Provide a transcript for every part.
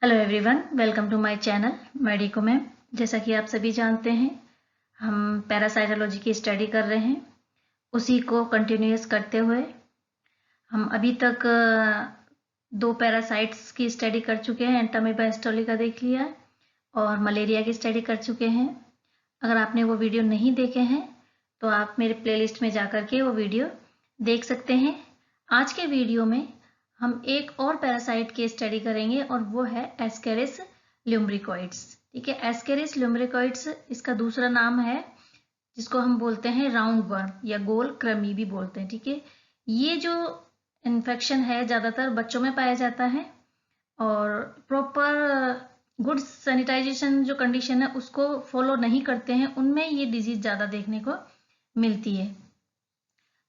Hello everyone, welcome to my channel medico ma'am. जैसा कि आप सभी जानते हैं, हम पैरासाइटोलॉजी की स्टडी कर रहे हैं। उसी को कंटिन्यूअस करते हुए हम अभी तक दो पैरासाइट्स की स्टडी कर चुके हैं। एंटामीबा हिस्टोलिका देख लिया और मलेरिया की स्टडी कर चुके हैं। अगर आपने वो वीडियो नहीं देखे हैं तो आप मेरे प्लेलिस्ट में जा कर के वो वीडियो देख सकते हैं। आज के वीडियो में हम एक और पैरासाइट की स्टडी करेंगे और वो है एस्केरिस ल्यूम्ब्रिकोइड्स। ठीक है, एस्केरिस ल्यूम्ब्रिकोइड्स इसका दूसरा नाम है, जिसको हम बोलते हैं राउंड वर्म या गोल कृमि भी बोलते हैं। ठीक है, ये जो इन्फेक्शन है ज़्यादातर बच्चों में पाया जाता है और प्रॉपर गुड सैनिटाइजेशन जो कंडीशन है उसको फॉलो नहीं करते हैं, उनमें ये डिजीज ज़्यादा देखने को मिलती है।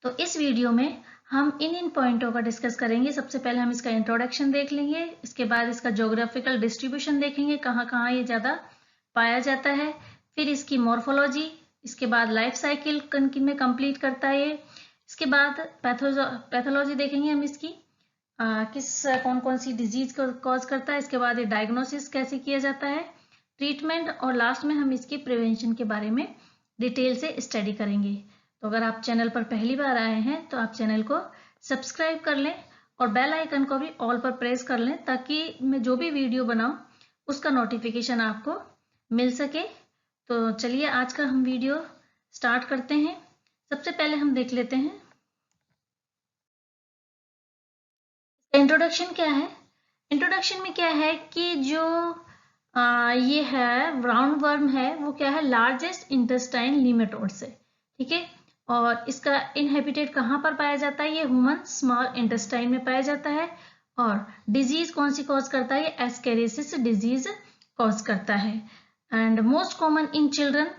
तो इस वीडियो में हम इन पॉइंटों का डिस्कस करेंगे। सबसे पहले हम इसका इंट्रोडक्शन देख लेंगे, इसके बाद इसका ज्योग्राफिकल डिस्ट्रीब्यूशन देखेंगे, कहाँ कहाँ ये ज़्यादा पाया जाता है, फिर इसकी मॉर्फोलॉजी, इसके बाद लाइफ साइकिल किन में कंप्लीट करता है ये, इसके बाद पैथोलॉजी देखेंगे हम इसकी कौन कौन सी डिजीज को कॉज करता है, इसके बाद ये डायग्नोसिस कैसे किया जाता है, ट्रीटमेंट, और लास्ट में हम इसकी प्रिवेंशन के बारे में डिटेल से स्टडी करेंगे। तो अगर आप चैनल पर पहली बार आए हैं तो आप चैनल को सब्सक्राइब कर लें और बेल आइकन को भी ऑल पर प्रेस कर लें, ताकि मैं जो भी वीडियो बनाऊं उसका नोटिफिकेशन आपको मिल सके। तो चलिए आज का हम वीडियो स्टार्ट करते हैं। सबसे पहले हम देख लेते हैं इंट्रोडक्शन क्या है। इंट्रोडक्शन में क्या है कि जो ये है राउंड वर्म है, वो क्या है, लार्जेस्ट इंटेस्टाइन नीमेटोड्स है। ठीक है, और इसका इनहेबिटेट कहाँ पर पाया जाता है, ये ह्यूमन स्मॉल इंटेस्टाइन में पाया जाता है। और डिजीज कौन सी कॉज करता है, ये एस्केरिसिस डिजीज कॉज करता है and most common in children,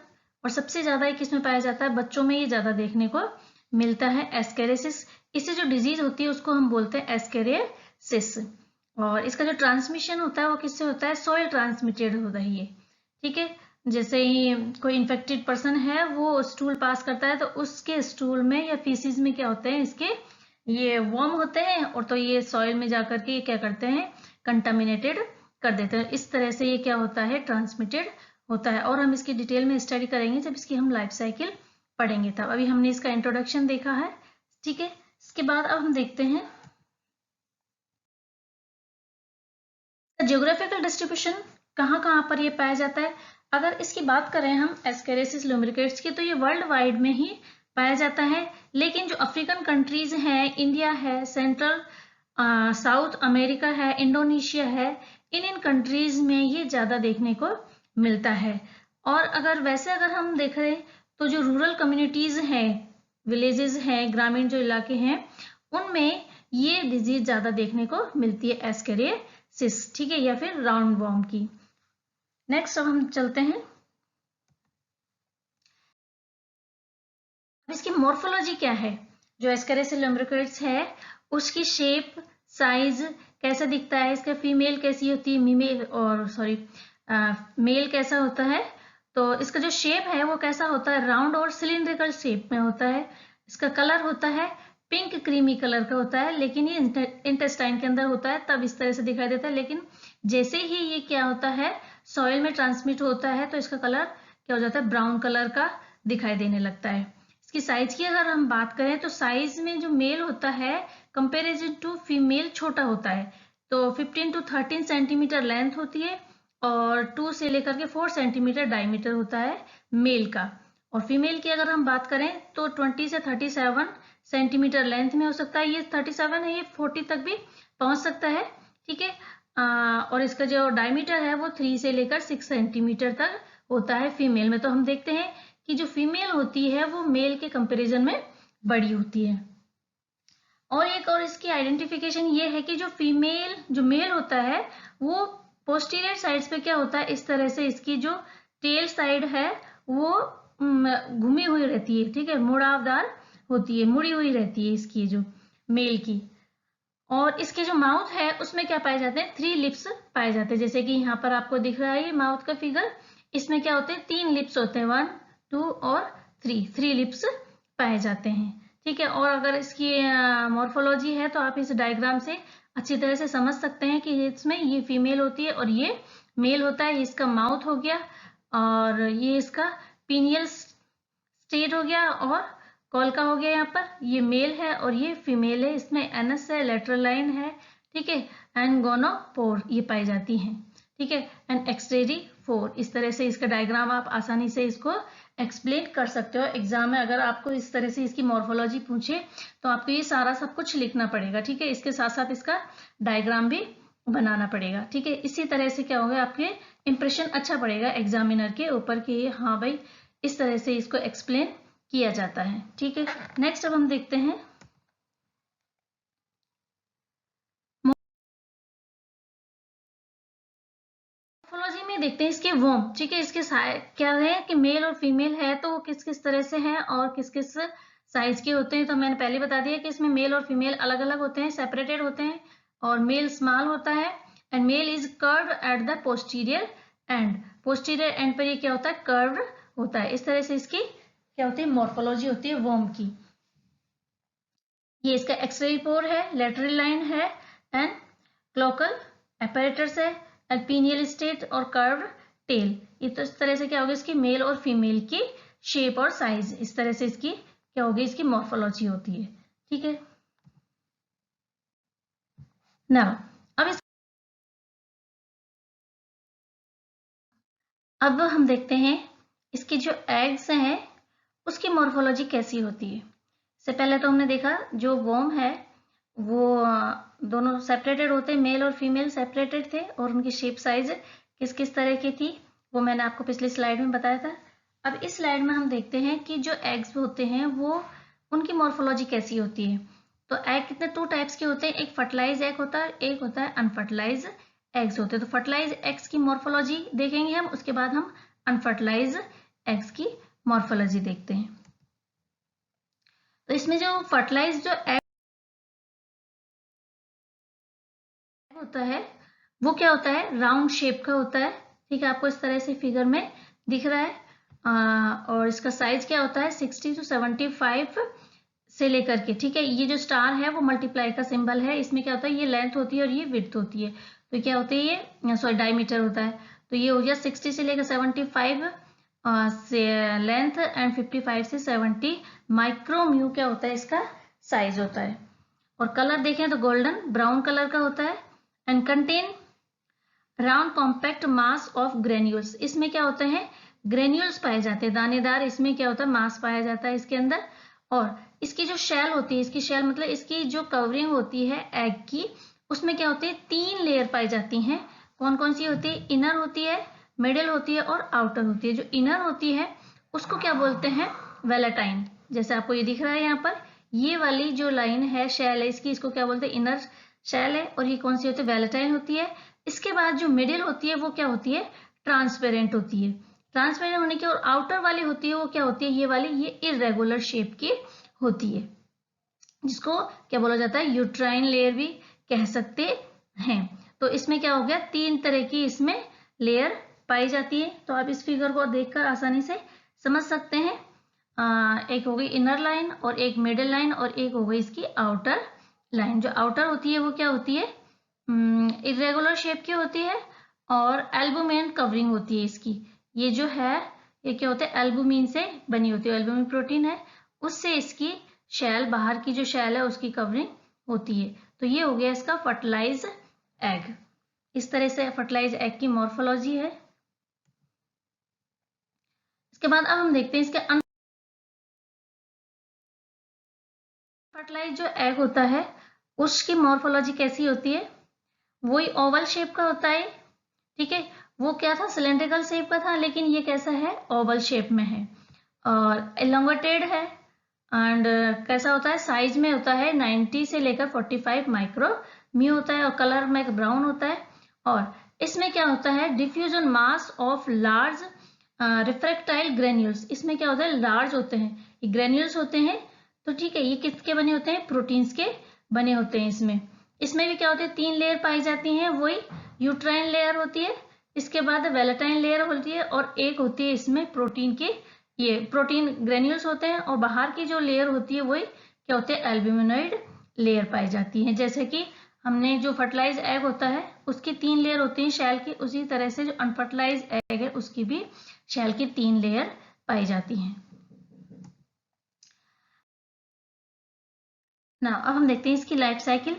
और सबसे ज्यादा किसमें पाया जाता है, बच्चों में ये ज्यादा देखने को मिलता है एस्केरिसिस। इससे जो डिजीज होती है उसको हम बोलते हैं एस्केरिसिस। और इसका जो ट्रांसमिशन होता है वो किससे होता है, सॉइल ट्रांसमिटेड होता है ये। ठीक है, जैसे ही कोई इन्फेक्टेड पर्सन है वो स्टूल पास करता है तो उसके स्टूल में या फीसिस में क्या होते हैं, इसके ये वर्म होते हैं, और तो ये सॉइल में जाकर के ये क्या करते हैं, कंटामिनेटेड कर देते हैं। इस तरह से ये क्या होता है, ट्रांसमिटेड होता है। और हम इसकी डिटेल में स्टडी करेंगे जब इसकी हम लाइफ साइकिल पढ़ेंगे तब। अभी हमने इसका इंट्रोडक्शन देखा है। ठीक है, इसके बाद अब हम देखते हैं ज्योग्राफिकल डिस्ट्रीब्यूशन, कहाँ कहाँ पर ये पाया जाता है। अगर इसकी बात करें हम एस्केरिसिस ल्यूम्ब्रिकेट्स की, तो ये वर्ल्ड वाइड में ही पाया जाता है। लेकिन जो अफ्रीकन कंट्रीज हैं, इंडिया है, सेंट्रल साउथ अमेरिका है, इंडोनेशिया है, इन कंट्रीज में ये ज्यादा देखने को मिलता है। और अगर हम देख रहे हैं तो जो रूरल कम्युनिटीज हैं, विलेजेस हैं, ग्रामीण जो इलाके हैं, उनमें ये डिजीज ज्यादा देखने को मिलती है, एस्केरिसिस। ठीक है, या फिर राउंड वॉर्म की। नेक्स्ट अब हम चलते हैं, इसकी मॉर्फोलॉजी क्या है। जो एस्केरिसिस ल्यूम्ब्रिकोइड्स है उसकी शेप, साइज कैसा दिखता है, इसका फीमेल कैसी होती है, मेल कैसा होता है। तो इसका जो शेप है वो कैसा होता है, राउंड और सिलिंड्रिकल शेप में होता है। इसका कलर होता है पिंक क्रीमी कलर का होता है, लेकिन ये इंटेस्टाइन के अंदर होता है तब इस तरह से दिखाई देता है। लेकिन जैसे ही ये क्या होता है, सॉइल में ट्रांसमिट होता है तो इसका कलर क्या हो जाता है, ब्राउन कलर का दिखाई देने लगता है। इसकी साइज की अगर हम बात करें तो साइज में जो मेल होता है कंपेरिजन टू फीमेल छोटा होता है। तो 15 to 13 सेंटीमीटर लेंथ होती है और 2 से लेकर के 4 सेंटीमीटर डायमीटर होता है मेल का। और फीमेल की अगर हम बात करें तो 20 से 37 सेंटीमीटर लेंथ में हो सकता है, ये 37 है, ये 40 तक भी पहुंच सकता है। ठीक है, और इसका जो डायमीटर है वो 3 से लेकर 6 सेंटीमीटर तक होता है फीमेल में। तो हम देखते हैं कि जो फीमेल होती है वो मेल के कंपैरिजन में बड़ी होती है। और एक और इसकी आइडेंटिफिकेशन ये है कि जो मेल होता है वो पोस्टीरियर साइड्स पे क्या होता है, इस तरह से इसकी जो टेल साइड है वो घूमी हुई रहती है। ठीक है, मुड़ावदार होती है, मुड़ी हुई रहती है इसकी जो मेल की। और इसके जो माउथ है उसमें क्या पाए जाते हैं, 3 लिप्स पाए जाते हैं। जैसे कि यहाँ पर आपको दिख रहा है ये माउथ का फिगर, इसमें क्या होते हैं, 3 लिप्स होते हैं, 1, 2 और 3 लिप्स पाए जाते हैं। ठीक है, और अगर इसकी मॉर्फोलॉजी है तो आप इस डायग्राम से अच्छी तरह से समझ सकते हैं कि इसमें ये फीमेल होती है और ये मेल होता है। इसका माउथ हो गया और ये इसका पीनियल स्टेट हो गया और कॉल का हो गया। यहाँ पर ये मेल है और ये फीमेल है। इसमें एनस है, लेटरल लाइन है, ठीक है, एंड गोनोपोर ये पाई जाती हैं, ठीक है, एंड एक्सटेरी 4। इस तरह से इसका डायग्राम आप आसानी से इसको एक्सप्लेन कर सकते हो। एग्जाम में अगर आपको इस तरह से इसकी मॉर्फोलॉजी पूछे तो आपको ये सारा सब कुछ लिखना पड़ेगा, ठीक है, इसके साथ साथ इसका डायग्राम भी बनाना पड़ेगा, ठीक है। इसी तरह से क्या होगा, आपके इंप्रेशन अच्छा पड़ेगा एग्जामिनर के ऊपर कि हाँ भाई इस तरह से इसको एक्सप्लेन किया जाता है, ठीक है। नेक्स्ट अब हम देखते हैं मॉर्फोलॉजी में, देखते हैं इसके वॉर्म, ठीक है, इसके क्या है कि मेल और फीमेल है तो किस किस तरह से है और किस किस साइज के होते हैं। तो मैंने पहले बता दिया कि इसमें मेल और फीमेल अलग अलग होते हैं, सेपरेटेड होते हैं, और मेल स्मॉल होता है and male is curved at the posterior end. Posterior end पर ये क्या होता है, कर्व्ड होता है। इस तरह से इसकी क्या होती है, मॉर्फोलॉजी होती है वॉर्म की। ये इसका एक्सरे पोर है, लेटरल लाइन है एंड क्लोकल apparatus है, पीनियल स्टेट और कर्व टेल। ये तो इस तरह से क्या होगी इसकी मेल और फीमेल की शेप और साइज, इस तरह से इसकी क्या होगी, इसकी मॉर्फोलॉजी होती है, ठीक है ना। अब हम देखते हैं इसके जो एग्स हैं उसकी मॉर्फोलॉजी कैसी होती है। इससे पहले तो हमने देखा जो वॉर्म है वो दोनों सेपरेटेड होते, मेल और फीमेल सेपरेटेड थे, और उनकी शेप साइज किस किस तरह की थी वो मैंने आपको पिछली स्लाइड में बताया था। अब इस स्लाइड में हम देखते हैं कि जो एग्स होते हैं वो उनकी मॉर्फोलॉजी कैसी होती है। तो एग कितने 2 टाइप्स के होते हैं, एक फर्टिलाइज एग होता है, एक होता है अनफर्टिलाइज एग्स होते हैं। तो फर्टिलाइज एग्स की मॉर्फोलॉजी देखेंगे हम, उसके बाद हम अनफर्टिलाइज एग्स की मॉर्फोलॉजी देखते हैं। तो इसमें जो फर्टिलाइज जो एग होता है वो क्या होता है, राउंड शेप का होता है, ठीक है, आपको इस तरह से फिगर में दिख रहा है। और इसका साइज क्या होता है 60 to 75 से लेकर के, ठीक है, ये जो स्टार है वो मल्टीप्लाई का सिंबल है। इसमें क्या होता है, ये लेंथ होती है और ये विड्थ होती है। तो क्या होती है, ये सॉरी डायमीटर होता है। तो ये हो गया 60 से लेकर 75 से लेंथ एंड 55 से 70 माइक्रोम्यू क्या होता है इसका साइज होता है। और कलर देखें तो गोल्डन ब्राउन कलर का होता है and contain round compact mass of granules. इसमें क्या होते हैं, ग्रेन्यूल्स पाए जाते हैं, दानेदार। इसमें क्या होता है, मास पाया जाता है इसके अंदर। और इसकी जो शेल होती है, इसकी शेल मतलब इसकी जो कवरिंग होती है एग की, उसमें क्या होती है 3 लेयर पाई जाती हैं। कौन कौन सी होती है, इनर होती है, मिडिल होती है और आउटर होती है। जो इनर होती है उसको क्या बोलते हैं, वेलेटाइन। जैसे आपको ये दिख रहा है यहाँ पर, ये वाली जो लाइन है शेल है इसकी, इसको क्या बोलते हैं, इनर शेल है। और ये कौन सी होती है, वेलेटाइन होती है। इसके बाद जो मिडिल होती है वो क्या होती है, ट्रांसपेरेंट होती है। ट्रांसपेरेंट होने की, और आउटर वाली होती है वो क्या होती है, ये वाली, ये इरेगुलर शेप की होती है, जिसको क्या बोला जाता है, यूट्राइन लेयर भी कह सकते हैं। तो इसमें क्या हो गया, 3 तरह की इसमें लेयर पाई जाती है। तो आप इस फिगर को देखकर आसानी से समझ सकते हैं। एक हो गई इनर लाइन और एक मिडिल लाइन और एक हो गई इसकी आउटर लाइन। जो आउटर होती है वो क्या होती है, इरेगुलर शेप की होती है और एल्बुमिन कवरिंग होती है इसकी। ये जो है ये क्या होता है, एल्बुमिन से बनी होती है, एल्बुमिन प्रोटीन है, उससे इसकी शेल, बाहर की जो शेल है उसकी कवरिंग होती है। तो ये हो गया इसका फर्टिलाइज एग। इस तरह से फर्टिलाइज एग की मॉर्फोलॉजी है। इसके बाद अब हम देखते हैं इसके अनफर्टिलाइज जो एग होता है उसकी मॉर्फोलॉजी कैसी होती है। वही ओवल शेप का होता है, ठीक है, वो क्या था, सिलेंड्रिकल शेप का था, लेकिन ये कैसा है, ओवल शेप में है और एलोंगेटेड है। एंड कैसा होता है, साइज में होता है 90 से लेकर 45 माइक्रोम्यू होता है और कलर में ब्राउन होता है। और इसमें क्या होता है, diffusion mass of large refractile granules. इसमें क्या होता है, लार्ज होते हैं ये ग्रेन्यूल्स होते हैं। तो ठीक है, ये किसके बने होते हैं, प्रोटीन्स के बने होते हैं। इसमें भी क्या होते हैं, 3 लेयर पाई जाती हैं, वही यूट्राइन लेयर होती है, इसके बाद वेलेटाइन लेयर होती है और एक होती है इसमें प्रोटीन की, ये प्रोटीन ग्रेन्यूल्स होते हैं। और बाहर की जो लेयर होती है वही क्या होते हैं, एल्ब्यूमिनॉइड लेयर पाई जाती है। जैसे कि हमने जो फर्टिलाइज एग होता है उसकी 3 लेयर होती हैं शेल की, उसी तरह से जो अनफर्टिलाइज एग है उसकी भी शेल की 3 लेयर पाई जाती हैं ना। अब हम देखते हैं इसकी लाइफ साइकिल।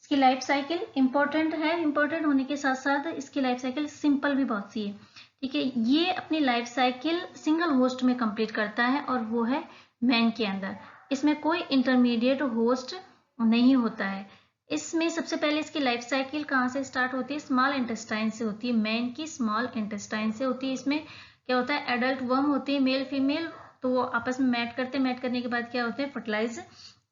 इसकी लाइफ साइकिल इंपॉर्टेंट है, इंपॉर्टेंट होने के साथ साथ इसकी लाइफ साइकिल सिंपल भी बहुत सी है, ठीक है। ये अपनी लाइफ साइकिल सिंगल होस्ट में कंप्लीट करता है और वो है मैन के अंदर। इसमें कोई इंटरमीडिएट होस्ट नहीं होता है। इसमें सबसे पहले इसकी लाइफ साइकिल कहाँ से स्टार्ट होती है? स्मॉल इंटेस्टाइन से होती है, मैन की स्मॉल इंटेस्टाइन से होती है। इसमें क्या होता है, एडल्ट वर्म होते हैं मेल फीमेल, तो वो आपस में मैट करते हैं, मैट करने के बाद क्या होते हैं, फर्टिलाइज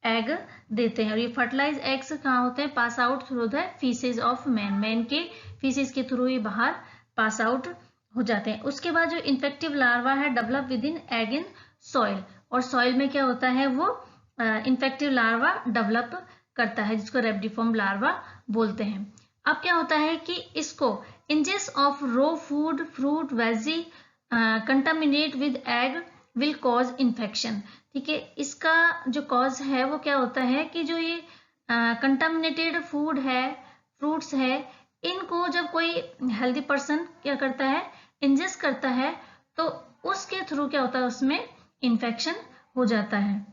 एग देते हैं। और ये फर्टिलाइज एग्स कहाँ होते हैं? Pass out through the faeces of man, man के फीसेज के थ्रू ही बाहर पास आउट हो जाते हैं। उसके बाद जो इन्फेक्टिव लार्वा है develop with in egg in soil, और सॉइल में क्या होता है, वो इन्फेक्टिव लार्वा डेवलप करता है जिसको रेप्टिफॉर्म लार्वा बोलते हैं। अब क्या होता है कि इसको ingest of raw food fruit veggie contaminate with egg will cause infection, ठीक है। इसका जो कॉज है वो क्या होता है कि जो ये कंटामिनेटेड फूड है, फ्रूट्स है, इनको जब कोई हेल्दी पर्सन क्या करता है, इंजेस्ट करता है, तो उसके थ्रू क्या होता है, उसमें इन्फेक्शन हो जाता है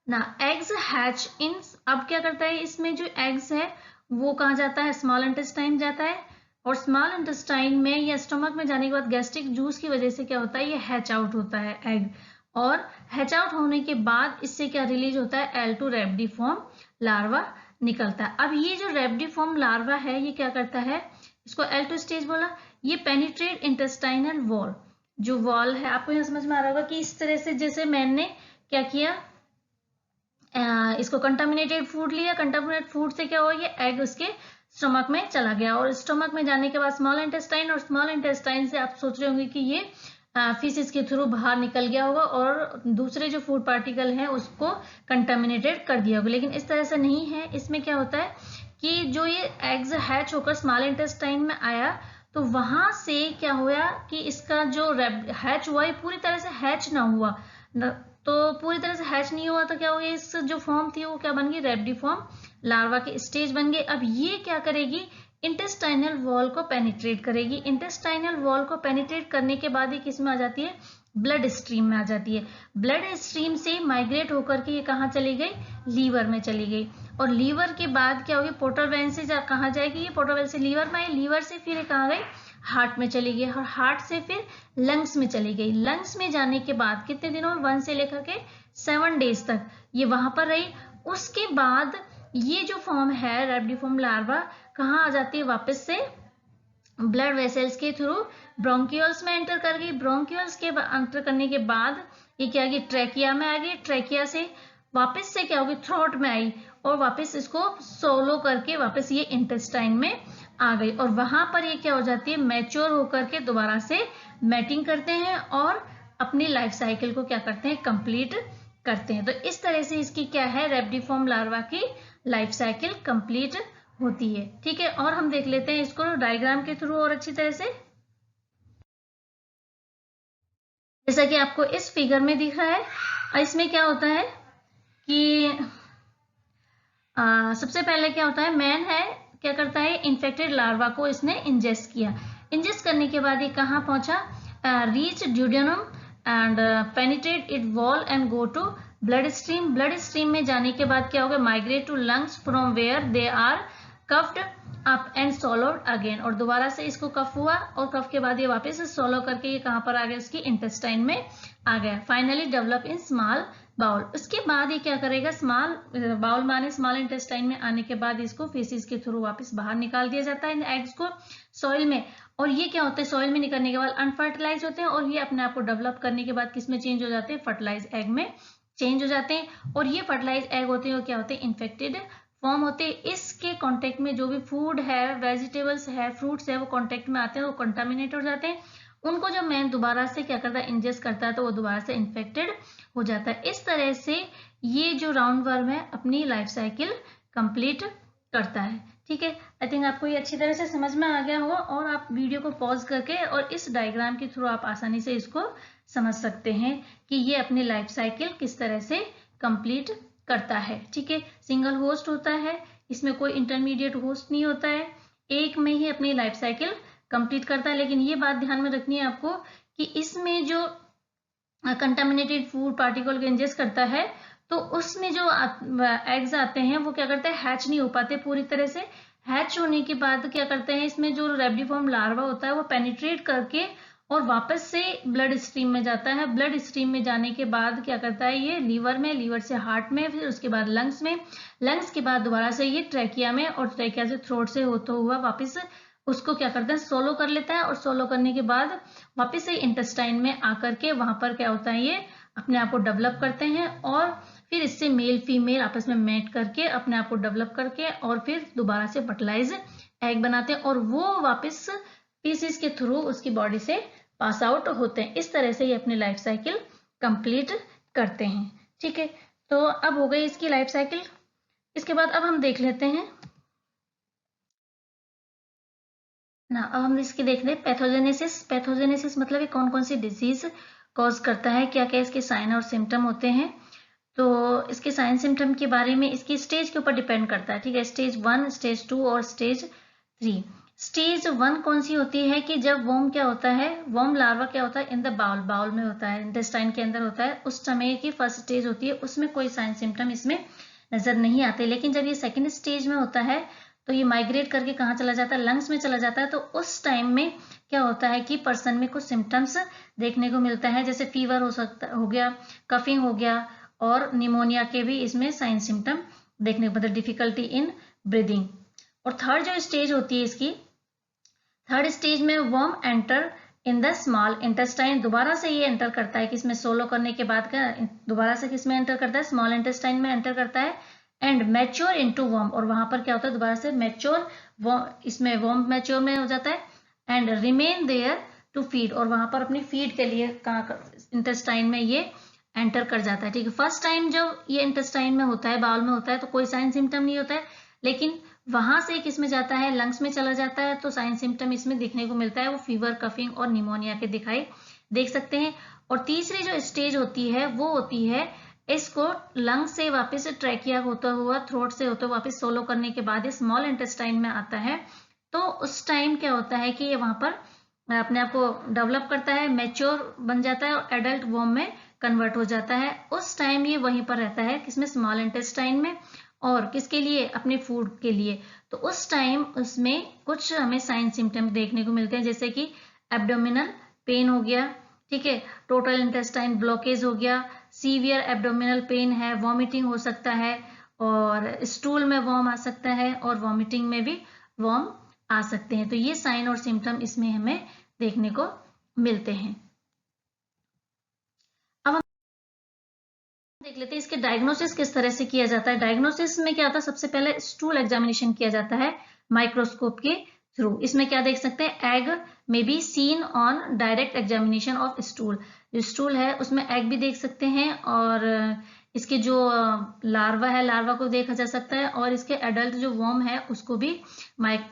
ना। एग्स हैच इन, अब क्या करता है, इसमें जो एग्स है वो कहाँ जाता है, स्मॉल इंटेस्टाइन जाता है, और स्मॉल इंटेस्टाइन में या स्टमक में जाने के बाद गैस्ट्रिक जूस की वजह से क्या होता है, ये हैच आउट होता है एग, और हैच आउट होने के बाद इससे क्या रिलीज होता है, L2 रेप्टिफॉर्म लार्वा निकलता है। अब ये जो रेप्टिफॉर्म लार्वा है ये क्या करता है, इसको L2 स्टेज बोला, ये पेनिट्रेट इंटेस्टाइनल वॉल, जो वॉल है आपको यहाँ समझ में आ रहा होगा कि इस तरह से जैसे मैंने क्या किया, इसको कंटामिनेटेड फूड लिया, कंटामिनेटेड फूड से क्या हुआ, ये एग उसके स्टमक में चला गया, और स्टमक में जाने के बाद स्मॉल इंटेस्टाइन, और स्मॉल इंटेस्टाइन से आप सोच रहे होंगे कि ये फीसिस के थ्रू बाहर निकल गया होगा और दूसरे जो फूड पार्टिकल हैं उसको कंटामिनेटेड कर दिया होगा, लेकिन इस तरह से नहीं है। इसमें क्या होता है कि जो ये एग्स हैच होकर स्मॉल इंटेस्टाइन में आया, तो वहां से क्या हुआ कि इसका जो हैच हुआ ये पूरी तरह से हैच ना हुआ, तो पूरी तरह से हैच नहीं हुआ तो क्या हो गया, इस जो फॉर्म थी वो क्या बन गई, रेप्टिफॉर्म लार्वा के स्टेज बन गए। अब ये क्या करेगी, इंटेस्टाइनल वॉल को पेनिट्रेट करेगी। इंटेस्टाइनल वॉल को पेनिट्रेट करने के बाद ये किस में आ जाती है, ब्लड स्ट्रीम में आ जाती है। ब्लड स्ट्रीम से माइग्रेट होकर के ये कहाँ चली गई, लीवर में चली गई, और लीवर के बाद क्या होगी, पोर्टल वेन से कहाँ जाएगी, ये पोर्टल वेन से लीवर में आई, लीवर से फिर कहाँ गई, हार्ट में चली गई, और हार्ट से फिर लंग्स में चली गई। लंग्स में जाने के बाद कितने दिनों में, 1 से लेकर के 7 डेज तक ये वहां पर रही। उसके बाद ये जो फॉर्म है रेप्टिफॉर्म लार्वा कहाँ आ जाती है, वापस से ब्लड वेसल्स के थ्रू ब्रोंकियल्स में एंटर कर गई। ब्रोंकियल्स के एंटर करने के बाद ये क्या गई, ट्रैकिया में आ गई, ट्रैकिया से वापस से क्या होगी, थ्रोट में आई, और वापस इसको सोलो करके वापस ये इंटेस्टाइन में आ गई, और वहां पर ये क्या हो जाती है, मैच्योर होकर के दोबारा से मैटिंग करते हैं और अपनी लाइफ साइकिल को क्या करते हैं, कंप्लीट करते हैं। तो इस तरह से इसकी क्या है, रेप्टिफॉर्म लार्वा की लाइफ साइकिल कंप्लीट होती है, ठीक है। और हम देख लेते हैं इसको डायग्राम के थ्रू और अच्छी तरह से, जैसा कि आपको इस फिगर में दिख रहा है। इसमें क्या होता है कि सबसे पहले क्या होता है, मैन है क्या करता है, इन्फेक्टेड लार्वा को इसने इंजेस्ट किया। इंजेस्ट करने के बाद ये कहाँ पहुंचा, reach duodenum and penetrate it wall and go to blood stream. Blood stream में जाने के बाद क्या होगा, migrate to lungs from where they are coughed up and swallowed again, और दोबारा से इसको कफ हुआ, और कफ के बाद ये वापस से सोलो करके ये कहाँ पर आ गया, इसकी इंटेस्टाइन में आ गया। Finally develop in small bowel. उसके बाद ये क्या करेगा, स्मॉल बाउल माने स्मॉल इंटेस्टाइन में आने के बाद इसको फेसिस के थ्रू वापस बाहर निकाल दिया जाता है इन एग्स को सॉइल में, और ये क्या होता है, सॉइल में निकलने के बाद अनफर्टिलाइज होते हैं, और ये अपने आप को डेवलप करने के बाद किसमें चेंज हो जाते हैं, फर्टिलाइज एग में चेंज हो जाते हैं। और ये फर्टिलाइज एग होते हैं वो क्या होते हैं, इन्फेक्टेड फॉर्म होते हैं। इसके कांटेक्ट में जो भी फूड है, वेजिटेबल्स है, फ्रूट्स है, वो कांटेक्ट में आते हैं, वो कंटामिनेट हो जाते हैं। उनको जब मैन दोबारा से क्या करता है, इंजेस्ट करता है, तो वो दोबारा से इन्फेक्टेड हो जाता है। इस तरह से ये जो राउंड वर्म है अपनी लाइफ साइकिल कंप्लीट करता है, ठीक है। आई थिंक आपको ये अच्छी तरह से समझ में आ गया होगा, और आप वीडियो को पॉज करके और इस डायग्राम के थ्रू आप आसानी से इसको समझ सकते हैं कि ये अपनी लाइफ साइकिल किस तरह से कंप्लीट करता है, ठीक है। सिंगल होस्ट होता है, इसमें कोई इंटरमीडिएट होस्ट नहीं होता है, एक में ही अपनी लाइफ साइकिल कंप्लीट करता है। लेकिन ये बात ध्यान में रखनी है आपको कि इसमें जो कंटामिनेटेड फूड पार्टिकल को इंजेस्ट करता है तो उसमें जो एग्स आते हैं वो क्या करते हैं, हैच नहीं हो पाते पूरी तरह से। हैच होने के बाद क्या करते हैं, इसमें जो रेबिडिफॉर्म लार्वा होता है वो पेनिट्रेट करके और वापस से ब्लड स्ट्रीम में जाता है। ब्लड स्ट्रीम में जाने के बाद क्या करता है, ये लीवर में, लीवर से हार्ट में, फिर उसके बाद लंग्स में, लंग्स के बाद दोबारा से ये ट्रैकिया में, और ट्रैकिया से थ्रोट से होता हुआ वापस उसको क्या करता है, सोलो कर लेता है। और सोलो करने के बाद वापस से इंटेस्टाइन में आकर के वहां पर क्या होता है, ये अपने आप को डेवलप करते हैं और फिर इससे मेल फीमेल आपस में मेट करके अपने आप को डेवलप करके और फिर दोबारा से फर्टिलाइज एग बनाते हैं और वो वापस पीसीस के थ्रू उसकी बॉडी से पास आउट होते हैं। इस तरह से ये अपनी लाइफ साइकिल कंप्लीट करते हैं। ठीक है, तो अब हो गई इसकी लाइफ साइकिल। इसके बाद अब हम देख लेते हैं ना, अब हम इसकी देख ले पैथोजेनेसिस। पैथोजेनेसिस मतलब कौन कौन सी डिजीज कॉज करता है, क्या क्या इसके साइन और सिम्टम होते हैं। तो इसके साइन सिम्टम के बारे में इसकी स्टेज के ऊपर डिपेंड करता है। ठीक है, स्टेज 1, स्टेज 2 और स्टेज 3। स्टेज 1 कौन सी होती है कि जब वॉर्म क्या होता है, वॉर्म लार्वा क्या होता है, इन द बाउल, बाउल में होता है, इंटेस्टाइन के अंदर होता है, उस समय की फर्स्ट स्टेज होती है, उसमें कोई साइन सिम्टम इसमें नजर नहीं आते। लेकिन जब ये सेकेंड स्टेज में होता है तो ये माइग्रेट करके कहाँ चला जाता है, लंग्स में चला जाता है। तो उस टाइम में क्या होता है कि पर्सन में कुछ सिम्टम्स देखने को मिलता है, जैसे फीवर हो गया, कफिंग हो गया और निमोनिया के भी इसमें साइन सिम्टम देखने को, मतलब डिफिकल्टी इन ब्रीदिंग। और थर्ड जो स्टेज होती है इसकी, थर्ड स्टेज में worm enter in the small intestine, दोबारा से ये एंटर करता है, किसमें, सोलो करने के बाद का दोबारा से किसमें एंटर करता है, स्मॉल इंटेस्टाइन में एंटर करता है एंड मैच्योर इनटू वर्म। और वहां पर क्या होता है, दोबारा से मैच्योर, इसमें वर्म मैच्योर में हो जाता है and remain there to feed, और वहां पर अपनी फीड के लिए इंटेस्टाइन में ये एंटर कर जाता है। ठीक है, फर्स्ट टाइम जब ये इंटेस्टाइन में होता है, बाउल में होता है, तो कोई साइन सिम्टम नहीं होता है, लेकिन वहां से किसमें जाता है, लंग्स में चला जाता है, तो साइन सिम्टम इसमें दिखने को मिलता है, वो फीवर, कफिंग और निमोनिया के दिखाई देख सकते हैं। और तीसरी जो स्टेज होती है वो होती है, इसको लंग से वापस ट्रैकिया होता हुआ, थ्रोट से होता हुआ वापस सोलो करने के बाद स्मॉल इंटेस्टाइन में आता है। तो उस टाइम क्या होता है कि ये वहां पर अपने आप को डेवलप करता है, मैच्योर बन जाता है और एडल्ट वर्म में कन्वर्ट हो जाता है। उस टाइम ये वहीं पर रहता है, किसमें, स्मॉल इंटेस्टाइन में, और किसके लिए, अपने फूड के लिए। तो उस टाइम उसमें कुछ हमें साइन सिम्टम देखने को मिलते हैं, जैसे कि एब्डोमिनल पेन हो गया, ठीक है, टोटल इंटेस्टाइन ब्लॉकेज हो गया, सीवियर एब्डोमिनल पेन है, वॉमिटिंग हो सकता है, और स्टूल में वॉर्म आ सकता है, और वॉमिटिंग में भी वॉर्म आ सकते हैं। तो ये साइन और सिम्टम इसमें हमें देखने को मिलते हैं। अब हम देख लेते हैं इसके डायग्नोसिस किस तरह से किया जाता है। डायग्नोसिस में क्या होता है, सबसे पहले स्टूल एग्जामिनेशन किया जाता है माइक्रोस्कोप के थ्रू। इसमें क्या देख सकते हैं, एग में be seen on direct examination of stool. जो स्टूल है उसमें एग भी देख सकते हैं, और इसके जो लार्वा है, लार्वा को देखा जा सकता है, और इसके एडल्ट जो वर्म है उसको भी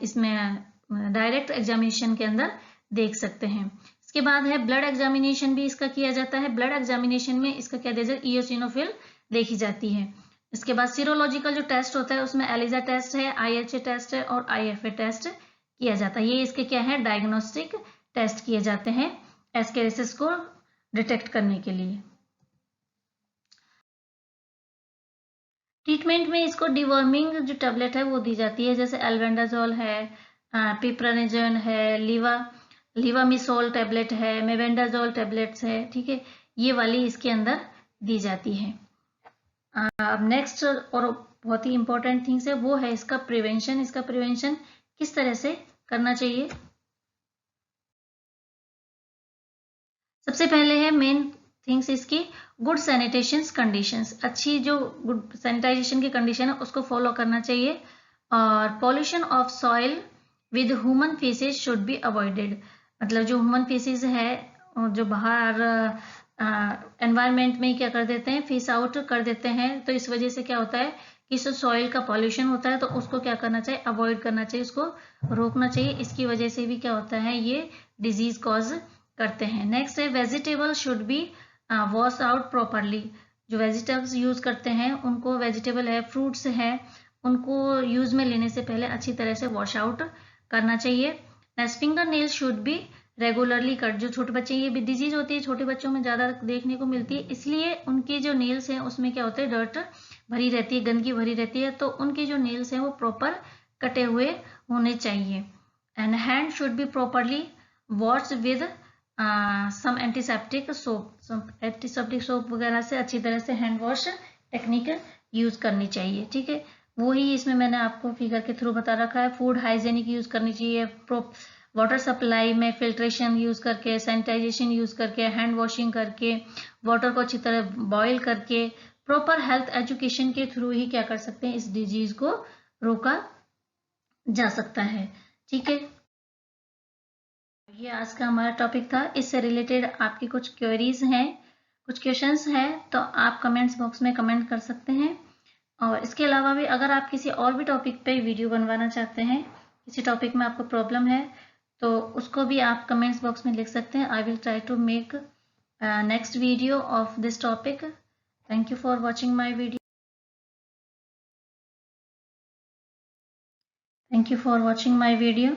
इसमें डायरेक्ट एग्जामिनेशन के अंदर देख सकते हैं। इसके बाद है ब्लड एग्जामिनेशन भी इसका किया जाता है। ब्लड एग्जामिनेशन में इसका क्या देखा जाता है, इओसिनोफिल देखी जाती है। इसके बाद सीरोलॉजिकल जो टेस्ट होता है उसमें एलिजा टेस्ट है, IHA टेस्ट है और IFA टेस्ट किया जाता है। ये इसके क्या है, डायग्नोस्टिक टेस्ट किए जाते हैं एस्केरिसिस को डिटेक्ट करने के लिए। ट्रीटमेंट में इसको डिवर्मिंग जो टेबलेट है वो दी जाती है, जैसे एल्बेंडाजोल है, पिप्रानिजोन है, लीवामिसोल टेबलेट है, मेबेंडाजोल टेबलेट्स है, ठीक है, ये वाली इसके अंदर दी जाती है। अब नेक्स्ट और बहुत ही इंपॉर्टेंट थिंग्स है वो है इसका प्रिवेंशन। इसका प्रिवेंशन किस तरह से करना चाहिए, सबसे पहले है मेन थिंग्स इसकी गुड सैनिटेशन कंडीशंस। अच्छी जो गुड सैनिटाइजेशन की कंडीशन है उसको फॉलो करना चाहिए। और pollution of soil with human faces should be avoided, मतलब जो ह्यूमन फेसेस है जो बाहर एनवायरनमेंट में क्या कर देते हैं, फेस आउट कर देते हैं, तो इस वजह से क्या होता है कि जो सॉइल का पॉल्यूशन होता है तो उसको क्या करना चाहिए, अवॉइड करना चाहिए, उसको रोकना चाहिए। इसकी वजह से भी क्या होता है, ये डिजीज कॉज करते हैं। नेक्स्ट है vegetable should be wash out properly. जो वेजिटेबल्स यूज करते हैं उनको, वेजिटेबल है, फ्रूट्स है, उनको यूज में लेने से पहले अच्छी तरह से वॉश आउट करना चाहिए। Next, finger nails should be regularly cut. जो छोटे बच्चे, ये भी डिजीज होती है, छोटे बच्चों में ज़्यादा देखने को मिलती है, इसलिए उनके जो नेल्स हैं उसमें क्या होता है, डर्ट भरी रहती है, गंदगी भरी रहती है, तो उनके जो नेल्स हैं वो प्रॉपर कटे हुए होने चाहिए। And hand should be properly wash with some antiseptic soap. Antiseptic soap वगैरह से अच्छी तरह से हैंड वॉश टेक्निक यूज करनी चाहिए। ठीक है, वही इसमें मैंने आपको फिगर के थ्रू बता रखा है। फूड हाइजेनिक यूज करनी चाहिए, वाटर सप्लाई में फिल्ट्रेशन यूज करके, सैनिटाइजेशन यूज करके, हैंड वॉशिंग करके, वाटर को अच्छी तरह बॉईल करके, प्रॉपर हेल्थ एजुकेशन के थ्रू ही क्या कर सकते हैं, इस डिजीज को रोका जा सकता है। ठीक है, ये आज का हमारा टॉपिक था। इससे रिलेटेड आपकी कुछ क्वेरीज हैं, कुछ क्वेश्चंस हैं, तो आप कमेंट्स बॉक्स में कमेंट कर सकते हैं। और इसके अलावा भी अगर आप किसी और भी टॉपिक पे वीडियो बनवाना चाहते हैं, किसी टॉपिक में आपको प्रॉब्लम है, तो उसको भी आप कमेंट्स बॉक्स में लिख सकते हैं। I will try to make next video of this topic. Thank you for watching my video. Thank you for watching my video.